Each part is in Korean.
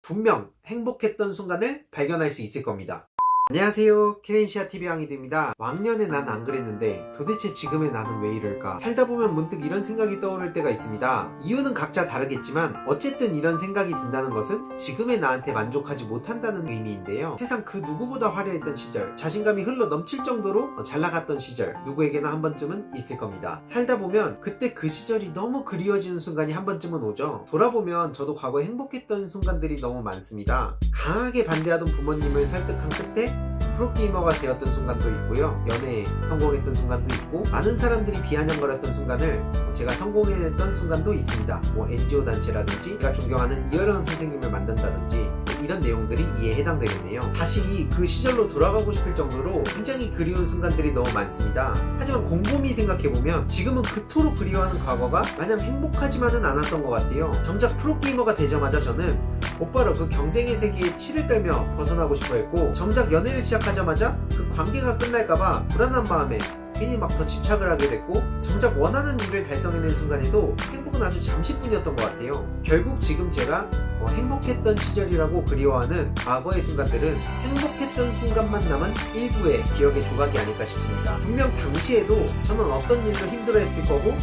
분명 행복했던 순간을 발견할 수 있을 겁니다. 안녕하세요, 케렌시아TV 왕이드입니다. 왕년에 난 안 그랬는데 도대체 지금의 나는 왜 이럴까? 살다 보면 문득 이런 생각이 떠오를 때가 있습니다. 이유는 각자 다르겠지만 어쨌든 이런 생각이 든다는 것은 지금의 나한테 만족하지 못한다는 의미인데요. 세상 그 누구보다 화려했던 시절, 자신감이 흘러 넘칠 정도로 잘 나갔던 시절, 누구에게나 한 번쯤은 있을 겁니다. 살다 보면 그때 그 시절이 너무 그리워지는 순간이 한 번쯤은 오죠. 돌아보면 저도 과거에 행복했던 순간들이 너무 많습니다. 강하게 반대하던 부모님을 설득한 끝에 프로게이머가 되었던 순간도 있고요, 연애에 성공했던 순간도 있고, 많은 사람들이 비아냥거렸던 순간을 제가 성공해냈던 순간도 있습니다. NGO 단체라든지 제가 존경하는 이어령 선생님을 만든다든지 이런 내용들이 이에 해당되겠네요. 다시 그 시절로 돌아가고 싶을 정도로 굉장히 그리운 순간들이 너무 많습니다. 하지만 곰곰이 생각해보면 지금은 그토록 그리워하는 과거가 마냥 행복하지만은 않았던 것 같아요. 정작 프로게이머가 되자마자 저는 곧바로 그 경쟁의 세계에 치를 떨며 벗어나고 싶어 했고, 정작 연애를 시작하자마자 그 관계가 끝날까봐 불안한 마음에 괜히 막 더 집착을 하게 됐고, 정작 원하는 일을 달성해낸 순간에도 행복은 아주 잠시뿐이었던 것 같아요. 결국 지금 제가 행복했던 시절이라고 그리워하는 과거의 순간들은 행복했던 순간만 남은 일부의 기억의 조각이 아닐까 싶습니다. 분명 당시에도 저는 어떤 일도 힘들어했을 거고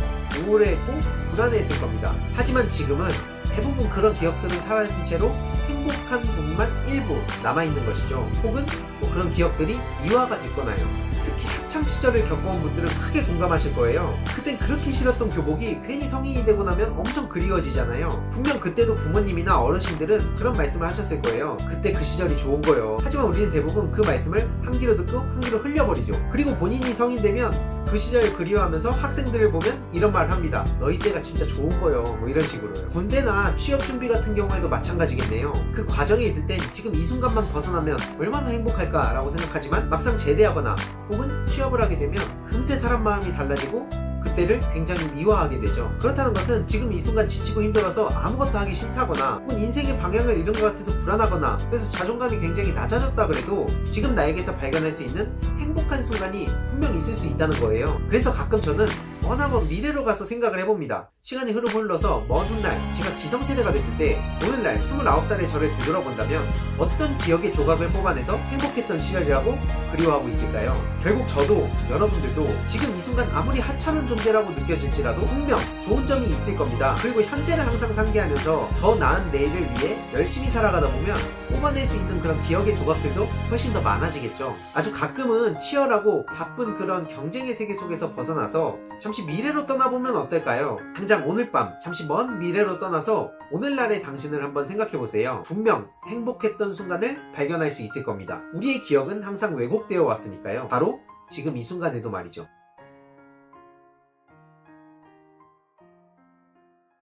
우울해했고 불안해했을 겁니다. 하지만 지금은 대부분 그런 기억들은 사라진 채로 행복한 부분만 일부 남아있는 것이죠. 혹은 그런 기억들이 유화가 됐거나요. 특히 학창시절을 겪어온 분들은 크게 공감하실 거예요. 그땐 그렇게 싫었던 교복이 괜히 성인이 되고 나면 엄청 그리워지잖아요. 분명 그때도 부모님이나 어르신들은 그런 말씀을 하셨을 거예요. 그때 그 시절이 좋은 거예요. 하지만 우리는 대부분 그 말씀을 한 귀로 듣고 한 귀로 흘려버리죠. 그리고 본인이 성인 되면 그 시절을 그리워하면서 학생들을 보면 이런 말을 합니다. 너희 때가 진짜 좋은 거요. 이런 식으로요. 군대나 취업 준비 같은 경우에도 마찬가지겠네요. 그 과정에 있을 땐 지금 이 순간만 벗어나면 얼마나 행복할까 라고 생각하지만 막상 제대하거나 혹은 취업을 하게 되면 금세 사람 마음이 달라지고 그때를 굉장히 미워하게 되죠. 그렇다는 것은 지금 이 순간 지치고 힘들어서 아무것도 하기 싫다거나 혹은 인생의 방향을 잃은 것 같아서 불안하거나 그래서 자존감이 굉장히 낮아졌다 그래도 지금 나에게서 발견할 수 있는 행복한 순간이 분명 있을 수 있다는 거예요. 그래서 가끔 저는 머나먼 미래로 가서 생각을 해봅니다. 시간이 흘러서 먼 훗날 제가 기성세대가 됐을 때 오늘날 29살의 저를 되돌아본다면 어떤 기억의 조각을 뽑아내서 행복했던 시절이라고 그리워하고 있을까요? 결국 저도 여러분들도 지금 이 순간 아무리 하찮은 존재라고 느껴질지라도 분명 좋은 점이 있을 겁니다. 그리고 현재를 항상 상기하면서 더 나은 내일을 위해 열심히 살아가다 보면 뽑아낼 수 있는 그런 기억의 조각들도 훨씬 더 많아지겠죠. 아주 가끔은 치열하고 바쁜 그런 경쟁의 세계 속에서 벗어나서 잠시 미래로 떠나보면 어떨까요? 당장 오늘 밤 잠시 먼 미래로 떠나서 오늘날의 당신을 한번 생각해보세요. 분명 행복했던 순간을 발견할 수 있을 겁니다. 우리의 기억은 항상 왜곡되어 왔으니까요. 바로 지금 이 순간에도 말이죠.